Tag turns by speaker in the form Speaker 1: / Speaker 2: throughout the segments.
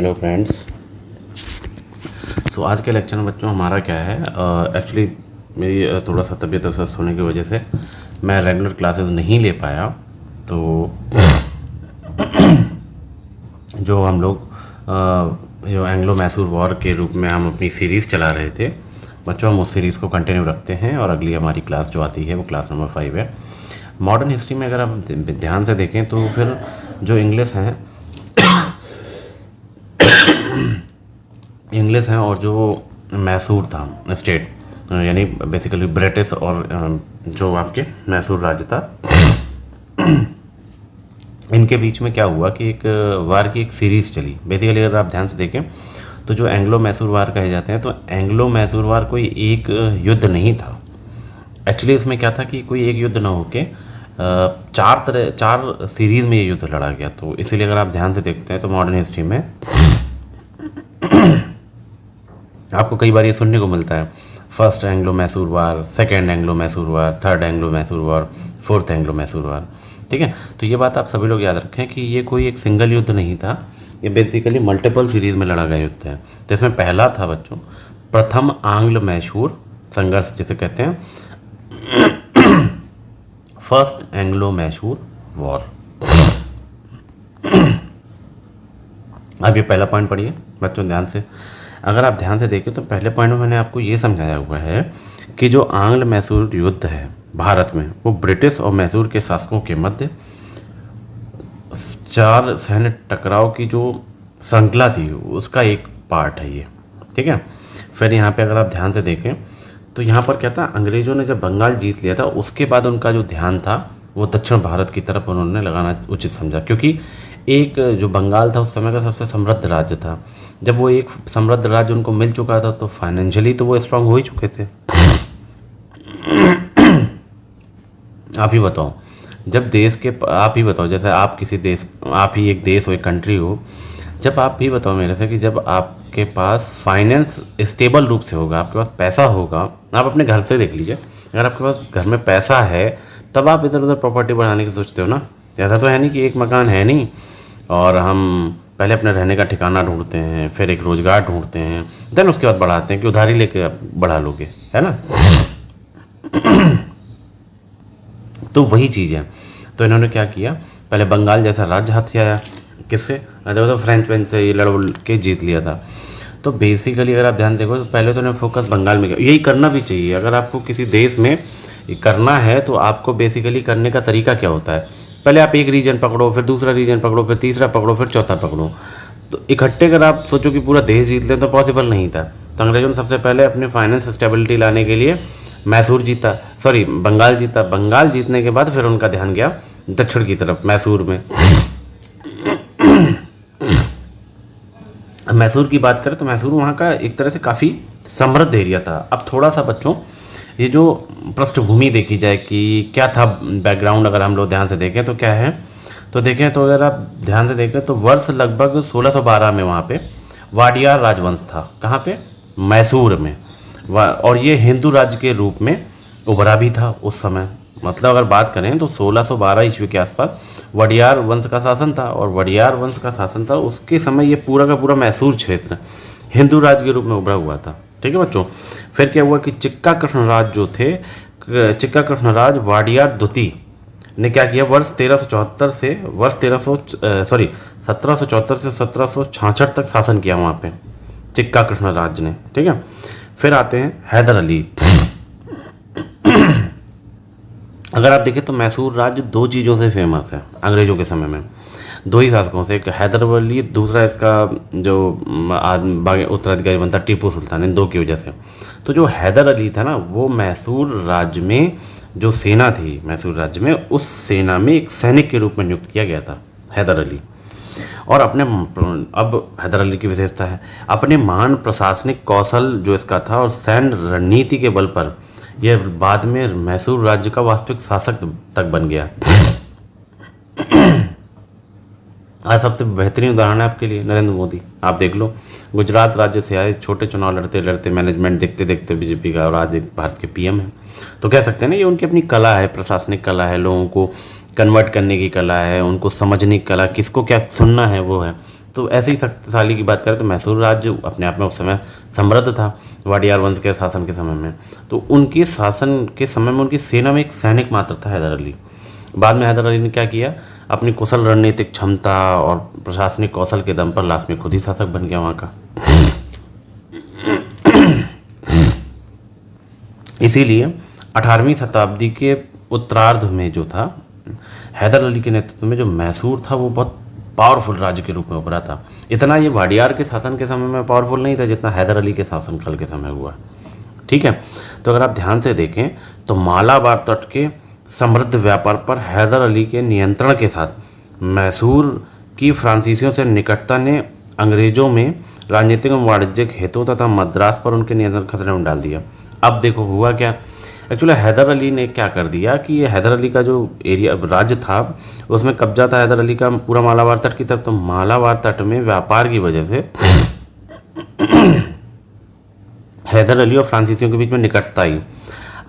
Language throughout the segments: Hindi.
Speaker 1: Hello friends. आज के लेक्चर में बच्चों हमारा क्या है, एक्चुअली मेरी थोड़ा सा तबीयत अस्वस्थ होने की वजह से मैं रेगुलर क्लासेस नहीं ले पाया। तो जो हम लोग जो एंग्लो मैसूर वॉर के रूप में हम अपनी सीरीज़ चला रहे थे बच्चों, हम उस सीरीज़ को कंटिन्यू रखते हैं और अगली हमारी क्लास जो आती है वो क्लास नंबर 5 है। मॉडर्न हिस्ट्री में अगर आप ध्यान से देखें तो फिर जो इंग्लिश हैं और जो मैसूर था स्टेट, यानी बेसिकली ब्रिटिश और जो आपके मैसूर राज्य था, इनके बीच में क्या हुआ कि एक वार की एक सीरीज़ चली। बेसिकली अगर आप ध्यान से देखें तो जो एंग्लो मैसूर वार कहे जाते हैं, तो एंग्लो मैसूर वार कोई एक युद्ध नहीं था। एक्चुअली इसमें क्या था कि कोई एक युद्ध ना होके चार सीरीज़ में ये युद्ध लड़ा गया। तो इसीलिए अगर आप ध्यान से देखते हैं तो मॉडर्न हिस्ट्री में आपको कई बार ये सुनने को मिलता है, फर्स्ट एंग्लो मैसूर वार, सेकेंड एंग्लो मैसूर वार, थर्ड एंग्लो मैसूर वार, फोर्थ एंग्लो मैसूर वार। ठीक है, तो ये बात आप सभी लोग याद रखें कि ये कोई एक सिंगल युद्ध नहीं था, ये बेसिकली मल्टीपल सीरीज़ में लड़ा गया युद्ध है। तो इसमें पहला था बच्चों प्रथम आंग्ल मैसूर संघर्ष जिसे कहते हैं, फर्स्ट एंग्लो मैसूर वॉर। अब ये पहला पॉइंट पढ़िए बच्चों ध्यान से। अगर आप ध्यान से देखें तो पहले पॉइंट में मैंने आपको ये समझाया हुआ है कि जो आंग्ल मैसूर युद्ध है भारत में, वो ब्रिटिश और मैसूर के शासकों के मध्य 4 सैन्य टकराव की जो श्रृंखला थी उसका एक पार्ट है ये। ठीक है, फिर यहाँ पे अगर आप ध्यान से देखें तो यहाँ पर क्या था, अंग्रेज़ों ने जब बंगाल जीत लिया था उसके बाद उनका जो ध्यान था वो दक्षिण भारत की तरफ उन्होंने लगाना उचित समझा, क्योंकि एक जो बंगाल था उस समय का सबसे समृद्ध राज्य था। जब वो एक समृद्ध राज्य उनको मिल चुका था तो फाइनेंशियली तो वो स्ट्रांग हो ही चुके थे। आप ही बताओ, जब देश के आप ही बताओ, जैसे आप किसी देश, आप ही एक देश हो, एक कंट्री हो, जब आप ही बताओ मेरे से कि जब आपके पास फाइनेंस स्टेबल रूप से होगा, आपके पास पैसा होगा, आप अपने घर से देख लीजिए, अगर आपके पास घर में पैसा है तब आप इधर उधर प्रॉपर्टी बढ़ाने की सोचते हो ना। ऐसा तो है नहीं कि एक मकान है नहीं और हम पहले अपने रहने का ठिकाना ढूंढते हैं, फिर एक रोज़गार ढूंढते हैं, देन उसके बाद बढ़ाते हैं कि उधारी लेके आप बढ़ा लोगे, है ना। तो वही चीज़ है। तो इन्होंने क्या किया, पहले बंगाल जैसा राज्य हथियाया, किससे, तो फ्रेंच से ये लड़ के जीत लिया था। तो बेसिकली अगर आप ध्यान देखो तो पहले तो इन्होंने फोकस बंगाल में किया। यही करना भी चाहिए, अगर आपको किसी देश में करना है तो आपको बेसिकली करने का तरीका क्या होता है, पहले आप एक रीजन पकड़ो, फिर दूसरा रीजन पकड़ो, फिर तीसरा पकड़ो, फिर चौथा पकड़ो। तो इकट्ठे अगर आप सोचो कि पूरा देश जीत लें तो पॉसिबल नहीं था। तो अंग्रेजों ने सबसे पहले अपने फाइनेंस स्टेबिलिटी लाने के लिए मैसूर जीता, सॉरी बंगाल जीता। बंगाल जीतने के बाद फिर उनका ध्यान गया दक्षिण की तरफ, मैसूर में। मैसूर की बात करें तो मैसूर वहाँ का एक तरह से काफ़ी समृद्ध एरिया था। अब थोड़ा सा बच्चों ये जो पृष्ठभूमि देखी जाए कि क्या था बैकग्राउंड, अगर हम लोग ध्यान से देखें तो क्या है, तो देखें तो अगर आप ध्यान से देखें तो वर्ष लगभग 1612 में वहाँ पे वाडियार राजवंश था। कहाँ पे, मैसूर में। और ये हिंदू राज्य के रूप में उभरा भी था उस समय। मतलब अगर बात करें तो 1612 ईस्वी के आसपास वडियार वंश का शासन था, और वडियार वंश का शासन था उसके समय ये पूरा का पूरा मैसूर क्षेत्र हिंदू राज्य के रूप में उभरा हुआ था। ठीक है बच्चों, फिर क्या हुआ कि चिक्का कृष्णराज जो थे, चिक्का कृष्णराज वाडियार द्वितीय ने क्या किया, वर्ष 1774 से 1766 तक शासन किया वहाँ पे चिक्का कृष्णराज ने। ठीक है, फिर आते हैं हैदर अली। अगर आप देखें तो मैसूर राज्य 2 चीज़ों से फेमस है अंग्रेजों के समय में, 2 ही शासकों से, एक हैदर अली, दूसरा इसका जो उत्तराधिकारी बनता टीपू सुल्तान, इन 2 की वजह से। तो जो हैदर अली था ना, वो मैसूर राज्य में जो सेना थी मैसूर राज्य में, उस सेना में एक सैनिक के रूप में नियुक्त किया गया था हैदर अली। और अब हैदर अली की विशेषता है अपने महान प्रशासनिक कौशल जो इसका था और सैन्य रणनीति के बल पर यह बाद में मैसूर राज्य का वास्तविक शासक तक बन गया। आज सबसे बेहतरीन उदाहरण है आपके लिए नरेंद्र मोदी। आप देख लो, गुजरात राज्य से आए, छोटे चुनाव लड़ते लड़ते, मैनेजमेंट देखते देखते बीजेपी का, और आज एक भारत के पीएम है। तो कह सकते हैं ना, ये उनकी अपनी कला है, प्रशासनिक कला है, लोगों को कन्वर्ट करने की कला है, उनको समझने की कला, किसको क्या सुनना है वो है। तो ऐसे ही शक्तिशाली की बात करें तो मैसूर राज्य अपने आप में उस समय समृद्ध था वाडियार वंश के शासन के समय में। तो उनके शासन के समय में उनकी सेना में एक सैनिक मात्र था हैदर अली। बाद में हैदर अली ने क्या किया, अपनी कुशल रणनीतिक क्षमता और प्रशासनिक कौशल के दम पर लास्ट में खुद ही शासक बन गया वहाँ का। इसीलिए 18वीं शताब्दी के उत्तरार्ध में जो था, हैदर अली के नेतृत्व में जो मैसूर था वो बहुत पावरफुल राज्य के रूप में उभरा था। इतना ये वाडियार के शासन के समय में पावरफुल नहीं था जितना हैदर अली के शासनकाल के समय हुआ। ठीक है, तो अगर आप ध्यान से देखें तो मालाबार तट के समृद्ध व्यापार पर हैदर अली के नियंत्रण के साथ मैसूर की फ्रांसीसियों से निकटता ने अंग्रेजों में राजनीतिक एवं वाणिज्यिक हितों तथा मद्रास पर उनके नियंत्रण खतरे में डाल दिया। अब देखो हुआ क्या, एक्चुअली हैदर अली ने क्या कर दिया कि ये हैदर अली का जो एरिया राज्य था उसमें कब्जा था हैदर अली का पूरा मालाबार तट की तरफ। तो मालाबार तट में व्यापार की वजह से हैदर अली और फ्रांसीसियों के बीच में निकटता ही।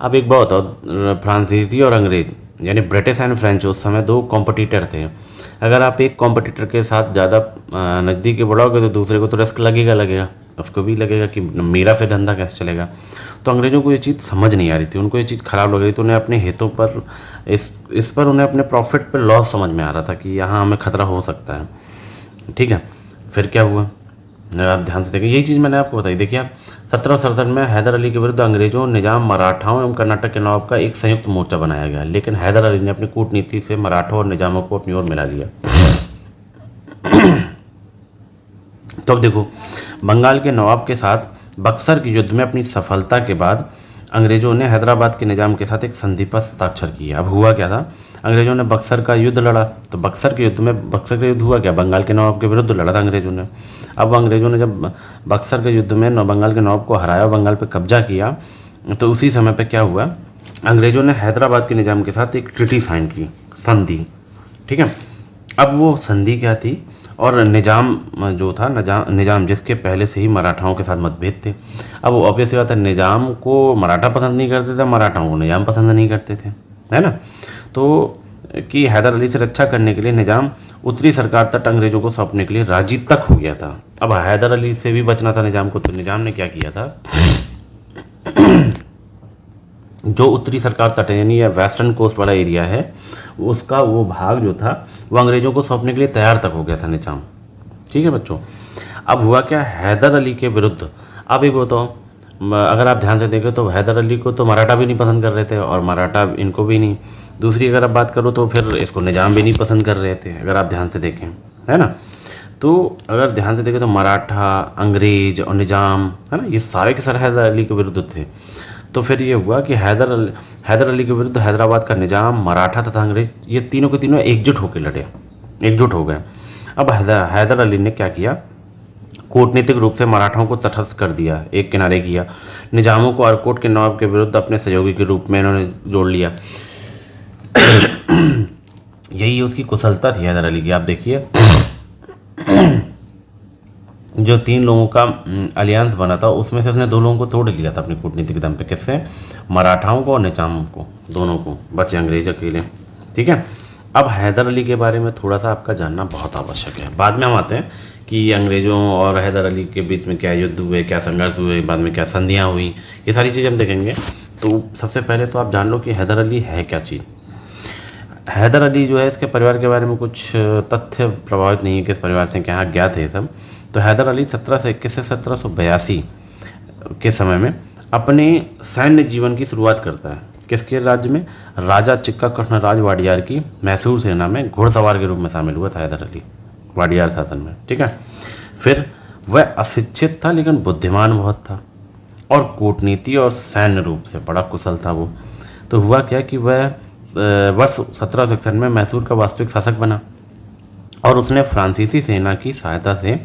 Speaker 1: अब एक बात होता, फ्रांसीसी और अंग्रेज यानी ब्रिटिश एंड फ्रेंच उस समय दो कॉम्पिटिटर थे। अगर आप एक कॉम्पिटिटर के साथ ज़्यादा नज़दीकी बढ़ोगे तो दूसरे को तो रिस्क लगेगा, उसको भी लगेगा कि मेरा फिर धंधा कैसे चलेगा। तो अंग्रेज़ों को ये चीज़ समझ नहीं आ रही थी, उनको ये चीज़ ख़राब लग रही थी। उन्हें अपने हितों पर इस पर उन्हें अपने प्रॉफिट पर लॉस समझ में आ रहा था कि यहाँ हमें खतरा हो सकता है। ठीक है, फिर क्या हुआ आप ध्यान से देखें, यही चीज़ मैंने आपको बताई। देखिए आप 1767 में हैदर अली के विरुद्ध अंग्रेजों, निजाम, मराठाओं एवं कर्नाटक के नवाब का एक संयुक्त मोर्चा बनाया गया, लेकिन हैदर अली ने अपनी कूटनीति से मराठों और निजामों को अपनी ओर मिला लिया। तो अब देखो, बंगाल के नवाब के साथ बक्सर के युद्ध में अपनी सफलता के बाद अंग्रेजों ने हैदराबाद के निजाम के साथ एक संधि पर हस्ताक्षर किया। अब हुआ क्या था, अंग्रेजों ने बक्सर का युद्ध लड़ा, तो बक्सर का युद्ध हुआ क्या, बंगाल के नवाब के विरुद्ध लड़ा था अंग्रेजों ने। अब अंग्रेजों ने जब बक्सर के युद्ध में बंगाल के नवाब को हराया, बंगाल पर कब्जा किया, तो उसी समय पर क्या हुआ, अंग्रेजों ने हैदराबाद के निजाम के साथ एक ट्रीटी साइन की, संधि। ठीक है, अब वो संधि क्या थी, और निजाम जो था, निजाम जिसके पहले से ही मराठाओं के साथ मतभेद थे। अब ऑब्वियसली बात है, निजाम को मराठा पसंद नहीं करते थे, मराठाओं को निजाम पसंद नहीं करते थे, है ना। तो कि हैदर अली से रक्षा करने के लिए निजाम उत्तरी सरकार तट अंग्रेजों को सौंपने के लिए राजी तक हो गया था। अब हैदर अली से भी बचना था निजाम को, तो निजाम ने क्या किया था, जो उत्तरी सरकार तट यानी या वेस्टर्न कोस्ट वाला एरिया है, उसका वो भाग जो था वो अंग्रेजों को सौंपने के लिए तैयार तक हो गया था निजाम। ठीक है बच्चों, अब हुआ क्या, हैदर अली के विरुद्ध, अब एक बताओ, अगर आप ध्यान से देखें तो हैदर अली को तो मराठा भी नहीं पसंद कर रहे थे और मराठा इनको भी नहीं। दूसरी अगर आप बात करो तो फिर इसको निजाम भी नहीं पसंद कर रहे थे, अगर आप ध्यान से देखें, है ना। तो अगर ध्यान से देखें तो मराठा, अंग्रेज और निजाम, है ना, ये सारे के सारे हैदर अली के विरुद्ध थे। तो फिर ये हुआ कि हैदर अली के विरुद्ध हैदराबाद का निजाम, मराठा तथा अंग्रेज, ये तीनों के तीनों एकजुट होकर लड़े, एकजुट हो गए। अब हैदर अली ने क्या किया, कूटनीतिक रूप से मराठाओं को तटस्थ कर दिया, एक किनारे किया। निजामों को आरकोट के नवाब के विरुद्ध अपने सहयोगी के रूप में इन्होंने जोड़ लिया। यही उसकी कुशलता थी हैदर अली की। आप देखिए जो तीन लोगों का अलियांस बना था उसमें से उसने दो लोगों को तोड़ लिया था अपनी कूटनीति के दम पे। किससे, मराठाओं को और निजामों को, दोनों को, बचे अंग्रेज अकेले। ठीक है, अब हैदर अली के बारे में थोड़ा सा आपका जानना बहुत आवश्यक है। बाद में हम आते हैं कि अंग्रेज़ों और हैदर अली के बीच में क्या युद्ध हुए, क्या संघर्ष हुए, बाद में क्या संधियाँ हुई, ये सारी चीज़ें हम देखेंगे। तो सबसे पहले तो आप जान लो कि हैदर अली है क्या चीज़। हैदर अली जो है, इसके परिवार के बारे में कुछ तथ्य प्रभावित नहीं है, किस परिवार से क्या ज्ञात है ये सब। तो हैदर अली 1721 से 1782 के समय में अपने सैन्य जीवन की शुरुआत करता है। किसके राज्य में, राजा चिक्का कृष्णराज वाडियार की मैसूर सेना में घुड़सवार के रूप में शामिल हुआ था हैदर अली वाडियार शासन में। ठीक है, फिर वह अशिक्षित था लेकिन बुद्धिमान बहुत था और कूटनीति और सैन्य रूप से बड़ा कुशल था वो। तो हुआ क्या कि वह वर्ष 1761 में मैसूर का वास्तविक शासक बना और उसने फ्रांसीसी सेना की सहायता से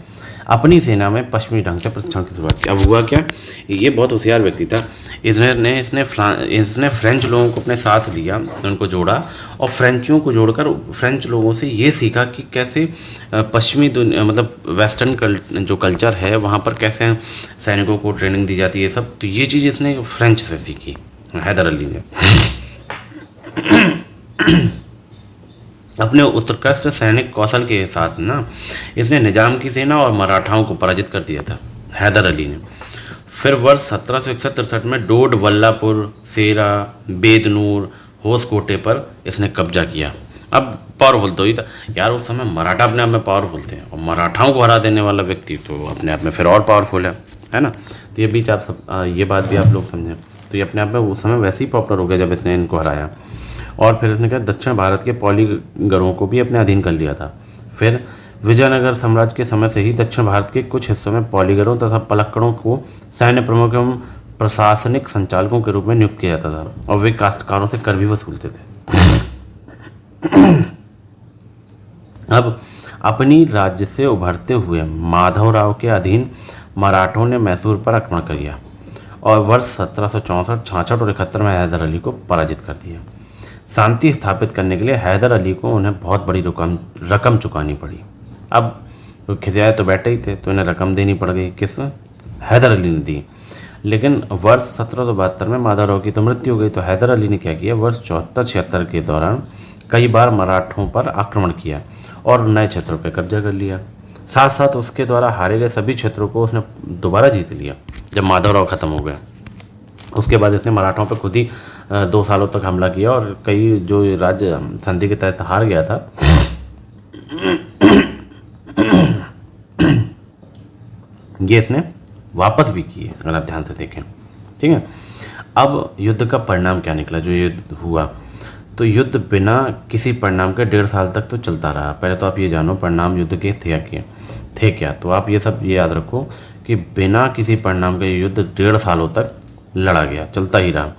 Speaker 1: अपनी सेना में पश्चिमी ढंग से प्रशिक्षण की शुरुआत की। अब हुआ क्या, ये बहुत होशियार व्यक्ति था। इसने फ्रेंच लोगों को अपने साथ लिया, उनको जोड़ा और फ्रेंचियों को जोड़कर फ्रेंच लोगों से ये सीखा कि कैसे पश्चिमी दुनिया, मतलब वेस्टर्न जो कल्चर है वहाँ पर कैसे सैनिकों को ट्रेनिंग दी जाती है सब। तो ये चीज़ इसने फ्रेंच से सीखी हैदर अली ने। अपने उत्कृष्ट सैनिक कौशल के साथ ना इसने निजाम की सेना और मराठाओं को पराजित कर दिया था हैदर अली ने। फिर वर्ष 1761-63 में डोड, बल्लापुर, सेरा, बेदनूर, होसकोटे पर इसने कब्जा किया। अब पावरफुल तो ही था यार, उस समय मराठा अपने आप में पावरफुल थे और मराठाओं को हरा देने वाला व्यक्ति तो अपने आप में फिर और पावरफुल है ना। तो ये बीच आप सब ये बात भी आप लोग समझें। तो ये अपने आप में उस समय वैसे ही पॉपुलर हो गया जब इसने इनको हराया। और फिर इसने क्या दक्षिण भारत के पौलीगरों को भी अपने अधीन कर लिया था। फिर विजयनगर साम्राज्य के समय से ही दक्षिण भारत के कुछ हिस्सों में पौलीगरों तथा पलक्कड़ों को सैन्य प्रमुख एवं प्रशासनिक संचालकों के रूप में नियुक्त किया जाता था और वे काश्तकारों से कर भी वसूलते थे। अब अपनी राज्य से उभरते हुए माधवराव के अधीन मराठों ने मैसूर पर आक्रमण कर दिया और वर्ष 1764, 66 और 71 में हैदर अली को पराजित कर दिया। शांति स्थापित करने के लिए हैदर अली को उन्हें बहुत बड़ी रकम चुकानी पड़ी। अब खिसियाए तो बैठे ही थे तो इन्हें रकम देनी पड़ गई। किस हैदर अली ने दी। लेकिन वर्ष 1772 में माधवराव की तो मृत्यु हो गई। तो हैदर अली ने क्या किया, वर्ष 74-76 के दौरान कई बार मराठों पर आक्रमण किया और नए क्षेत्रों पर कब्जा कर लिया। साथ साथ उसके द्वारा हारे गए सभी क्षेत्रों को उसने दोबारा जीत लिया जब माधवराव खत्म हो गया। उसके बाद इसने मराठों पर खुद ही 2 सालों तक हमला किया और कई जो राज्य संधि के तहत हार गया था ये इसने वापस भी किए, अगर आप ध्यान से देखें। ठीक है, अब युद्ध का परिणाम क्या निकला। जो युद्ध हुआ तो युद्ध बिना किसी परिणाम के 1.5 साल तक तो चलता रहा। पहले तो आप ये जानो परिणाम युद्ध के थे क्या। तो आप ये सब याद रखो कि बिना किसी परिणाम के युद्ध 1.5 सालों तक लड़ा गया, चलता ही रहा।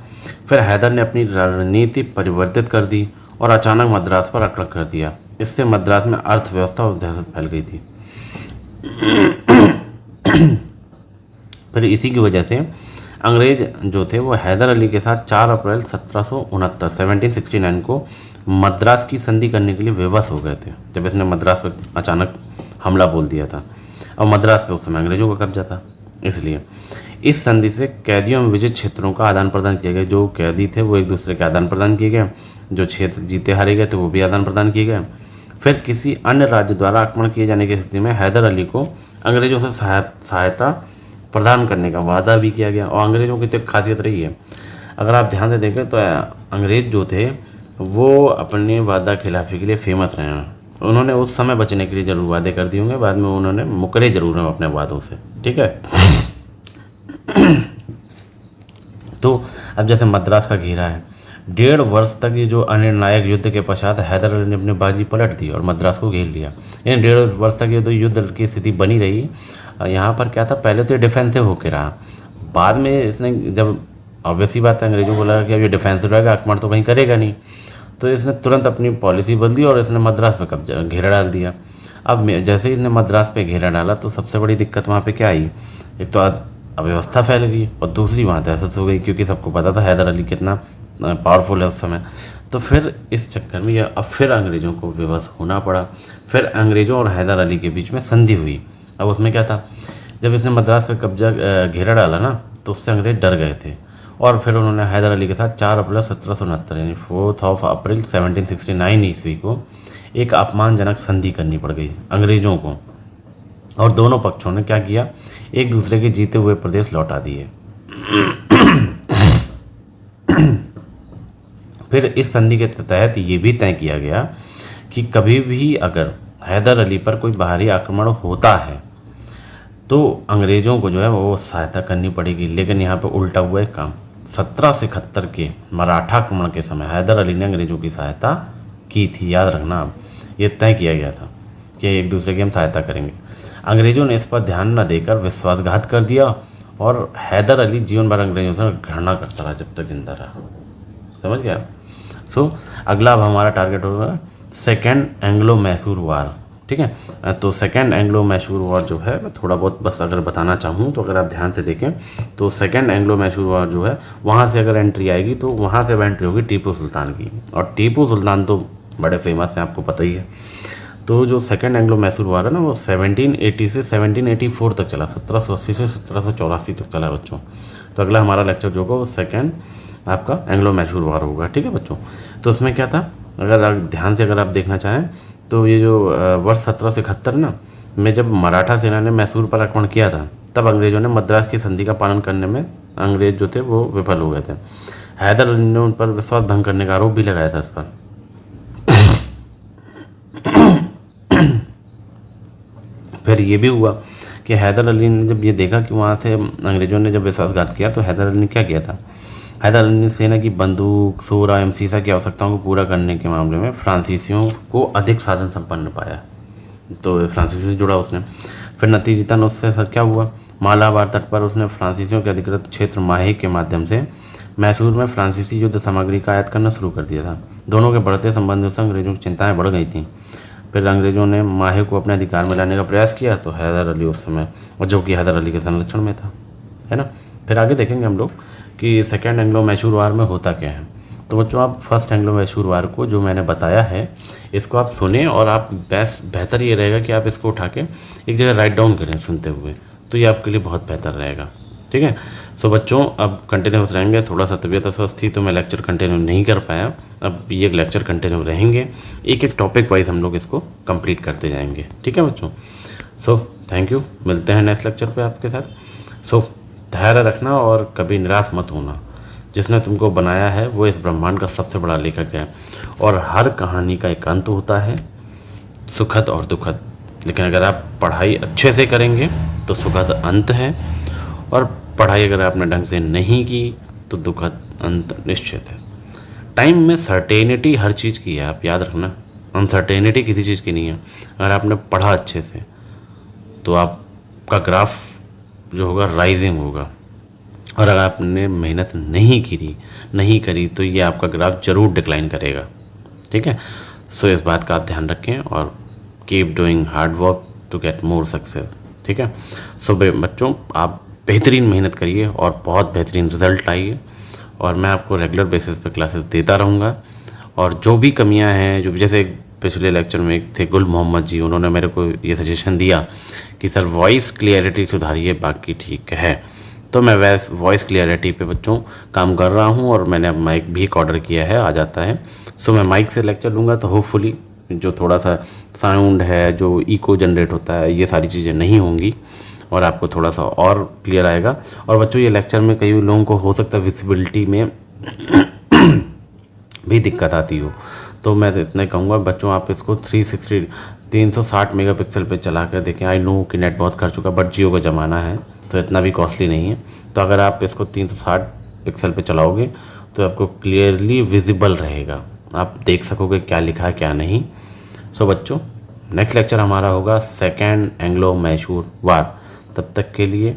Speaker 1: फिर हैदर ने अपनी रणनीति परिवर्तित कर दी और अचानक मद्रास पर आक्रमण कर दिया। इससे मद्रास में अर्थव्यवस्था और दहशत फैल गई थी। फिर इसी की वजह से अंग्रेज जो थे वो हैदर अली के साथ 4 अप्रैल 1769 को मद्रास की संधि करने के लिए विवश हो गए थे, जब इसने मद्रास पर अचानक हमला बोल दिया था। और मद्रास पे उस समय अंग्रेजों का कब्जा था। इसलिए इस संधि से कैदियों में विजित क्षेत्रों का आदान प्रदान किया गया। जो कैदी थे वो एक दूसरे के आदान प्रदान किए गए, जो क्षेत्र जीते हारे गए थे वो भी आदान प्रदान किए गए। फिर किसी अन्य राज्य द्वारा आक्रमण किए जाने की स्थिति में हैदर अली को अंग्रेजों से सहायता प्रदान करने का वादा भी किया गया। और अंग्रेजों की तो एक खासियत रही है, अगर आप ध्यान से देखें तो अंग्रेज जो थे वो अपने वादा खिलाफी के लिए फेमस रहे हैं। उन्होंने उस समय बचने के लिए जरूर वादे कर दिए होंगे, बाद में उन्होंने मुकरे जरूर हैं अपने वादों से। ठीक है। तो अब जैसे मद्रास का घेरा है, 1.5 वर्ष तक ये जो अनिर्णायक युद्ध के पश्चात हैदर अली ने अपनी बाजी पलट दी और मद्रास को घेर लिया। यानी 1.5 वर्ष तक ये तो युद्ध की स्थिति बनी रही। यहाँ पर क्या था, पहले तो ये डिफेंसिव होकर रहा, बाद में इसने जब ऑब्वियसली बात है अंग्रेजों को लगा कि अब ये डिफेंसिव रहेगा, आक्रमण तो कहीं करेगा नहीं, तो इसने तुरंत अपनी पॉलिसी बदली और इसने मद्रास पे कब्जा घेरा डाल दिया। अब जैसे ही इसने मद्रास पे घेरा डाला तो सबसे बड़ी दिक्कत वहाँ पे क्या आई, एक तो अव्यवस्था फैल गई और दूसरी वहाँ दहशत हो गई, क्योंकि सबको पता था हैदर अली कितना पावरफुल है उस समय। तो फिर इस चक्कर में अब फिर अंग्रेज़ों को विवश होना पड़ा। फिर अंग्रेज़ों और हैदर अली के बीच में संधि हुई। अब उसमें क्या था, जब इसने मद्रास पे कब्जा घेरा डाला ना तो उससे अंग्रेज डर गए थे और फिर उन्होंने हैदर अली के साथ 4 अप्रैल 1769 यानी 4 अप्रैल 1769 ईस्वी को एक अपमानजनक संधि करनी पड़ गई अंग्रेज़ों को। और दोनों पक्षों ने क्या किया, एक दूसरे के जीते हुए प्रदेश लौटा दिए। फिर इस संधि के तहत ये भी तय किया गया कि कभी भी अगर हैदर अली पर कोई बाहरी आक्रमण होता है तो अंग्रेज़ों को जो है वो सहायता करनी पड़ेगी। लेकिन यहाँ पे उल्टा हुआ एक काम, 1771 के मराठा आक्रमण के समय हैदर अली ने अंग्रेज़ों की सहायता की थी। याद रखना, ये तय किया गया था कि एक दूसरे की हम सहायता करेंगे। अंग्रेज़ों ने इस पर ध्यान न देकर विश्वासघात कर दिया और हैदर अली जीवन भर अंग्रेज़ों से घृणा करता रहा जब तक जिंदा रहा। समझ गया। अगला अब हमारा टारगेट होगा सेकेंड एंग्लो मैसूर वार। ठीक है, तो सेकेंड एंग्लो मैसूर वॉर जो है, मैं थोड़ा बहुत बस अगर बताना चाहूँ तो अगर आप ध्यान से देखें तो सेकेंड एंग्लो मैसूर वॉर जो है वहाँ से अगर एंट्री आएगी तो वहाँ से एंट्री होगी टीपू सुल्तान की। और टीपू सुल्तान तो बड़े फेमस हैं, आपको पता ही है। तो जो सेकेंड एंग्लो मैसूर वॉर है ना वो 1780 से 1784 तक चला, 1780 से 1784 तक चला बच्चों। तो अगला हमारा लेक्चर जो होगा वो सेकेंड आपका एंग्लो मैसूर वॉर होगा। ठीक है बच्चों। तो उसमें क्या था, अगर आप ध्यान से अगर आप देखना चाहें तो ये जो वर्ष 1771 ना में जब मराठा सेना ने मैसूर पर आक्रमण किया था, तब अंग्रेजों ने मद्रास की संधि का पालन करने में अंग्रेज जो थे वो विफल हो गए थे। हैदर अली ने उन पर विश्वास भंग करने का आरोप भी लगाया था इस पर। फिर ये भी हुआ कि हैदर अली ने जब ये देखा कि वहाँ से अंग्रेजों ने जब विश्वासघात किया, तो हैदर अली ने क्या किया था, हैदर अली ने सेना की बंदूक, सोरा एवं सीसा की आवश्यकताओं को पूरा करने के मामले में फ्रांसीसियों को अधिक साधन संपन्न पाया, तो फ्रांसीसी से जुड़ा उसने। फिर नतीजतन उससे सर क्या हुआ, मालाबार तट पर उसने फ्रांसीसियों के अधिकृत क्षेत्र माहे के माध्यम से मैसूर में फ्रांसीसी युद्ध सामग्री का आयात करना शुरू कर दिया था। दोनों के बढ़ते संबंधों से अंग्रेजों की चिंताएं बढ़ गई थीं। फिर अंग्रेजों ने माहे को अपने अधिकार में लाने का प्रयास किया, तो हैदर अली उस समय, और जो कि हैदर अली के संरक्षण में था, है ना। फिर आगे देखेंगे हम लोग कि सेकेंड एंग्लो मैसूर वार में होता क्या है। तो बच्चों आप फर्स्ट एंग्लो मैसूर वार को जो मैंने बताया है इसको आप सुने, और आप बेहतर ये रहेगा कि आप इसको उठा के एक जगह राइट डाउन करें सुनते हुए, तो ये आपके लिए बहुत बेहतर रहेगा, ठीक है। सो बच्चों अब कंटिन्यूस रहेंगे, थोड़ा सा तबीयत अस्वस्थ थी तो मैं लेक्चर कंटिन्यू नहीं कर पाया, अब ये लेक्चर कंटिन्यू रहेंगे, एक एक टॉपिक वाइज हम लोग इसको कंप्लीट करते जाएंगे, ठीक है बच्चों। सो थैंक यू, मिलते हैं नेक्स्ट लेक्चर पे आपके साथ। सो धैर्य रखना और कभी निराश मत होना, जिसने तुमको बनाया है वो इस ब्रह्मांड का सबसे बड़ा लेखक है, और हर कहानी का एक अंत होता है, सुखद और दुखद। लेकिन अगर आप पढ़ाई अच्छे से करेंगे तो सुखद अंत है, और पढ़ाई अगर आपने ढंग से नहीं की तो दुखद अंत निश्चित है। टाइम में सर्टेनिटी हर चीज़ की है, आप याद रखना, अनसर्टेनिटी किसी चीज़ की नहीं है। अगर आपने पढ़ा अच्छे से तो आपका ग्राफ जो होगा राइजिंग होगा, और अगर आपने मेहनत नहीं करी तो ये आपका ग्राफ जरूर डिक्लाइन करेगा, ठीक है। सो इस बात का आप ध्यान रखें और keep doing hard work to get more success, ठीक है। सो बच्चों आप बेहतरीन मेहनत करिए और बहुत बेहतरीन रिजल्ट आइए, और मैं आपको रेगुलर बेसिस पे क्लासेस देता रहूँगा। और जो भी कमियां हैं, जो जैसे पिछले लेक्चर में एक थे गुल मोहम्मद जी, उन्होंने मेरे को ये सजेशन दिया कि सर वॉइस क्लियरिटी सुधारिए, बाकी ठीक है। तो मैं वॉइस क्लियरिटी पे बच्चों काम कर रहा हूँ, और मैंने अब माइक भी एक ऑर्डर किया है, आ जाता है। सो मैं माइक से लेक्चर लूँगा, तो होपफुली जो थोड़ा सा साउंड है, जो इको जनरेट होता है, ये सारी चीज़ें नहीं होंगी, और आपको थोड़ा सा और क्लियर आएगा। और बच्चों ये लेक्चर में कई लोगों को हो सकता है विजिबिलिटी में भी दिक्कत आती हो, तो मैं इतना कहूँगा बच्चों आप इसको 360 मेगापिक्सल पे चला कर देखें। आई नो कि नेट बहुत खर्च चुका, बट जियो का ज़माना है तो इतना भी कॉस्टली नहीं है। तो अगर आप इसको 360 पिक्सल पे चलाओगे तो आपको क्लियरली विजिबल रहेगा, आप देख सकोगे क्या लिखा है क्या नहीं। सो बच्चों नेक्स्ट लेक्चर हमारा होगा सेकेंड एंग्लो मैसूर वार। तब तक के लिए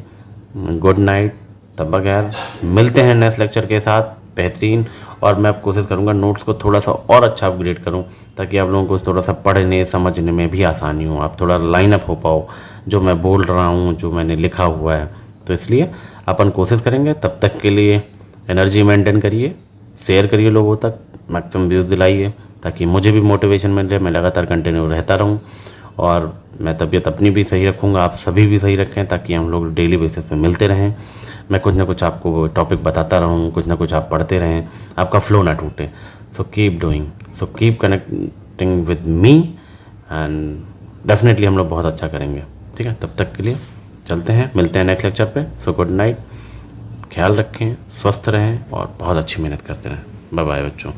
Speaker 1: गुड नाइट, तब बगैर मिलते हैं नेक्स्ट लेक्चर के साथ बेहतरीन। और मैं अब कोशिश करूंगा नोट्स को थोड़ा सा और अच्छा अपग्रेड करूं, ताकि आप लोगों को थोड़ा सा पढ़ने समझने में भी आसानी हो, आप थोड़ा लाइन अप हो पाओ जो मैं बोल रहा हूं, जो मैंने लिखा हुआ है। तो इसलिए अपन कोशिश करेंगे। तब तक के लिए एनर्जी मेंटेन करिए, शेयर करिए लोगों तक, मैक्सिमम व्यूज़ दिलाइए, ताकि मुझे भी मोटिवेशन मिले, मैं लगातार कंटिन्यू रहता रहूँ। और मैं तबीयत अपनी भी सही रखूँगा, आप सभी भी सही रखें, ताकि हम लोग डेली बेसिस पे मिलते रहें। मैं कुछ ना कुछ आपको टॉपिक बताता रहूँ, कुछ ना कुछ आप पढ़ते रहें, आपका फ्लो ना टूटे। So keep doing, so keep connecting with me, and definitely हम लोग बहुत अच्छा करेंगे, ठीक है। तब तक के लिए चलते हैं, मिलते हैं नेक्स्ट लेक्चर पे। सो गुड नाइट, ख्याल रखें, स्वस्थ रहें और बहुत अच्छी मेहनत करते रहें। बाय बाय बच्चों।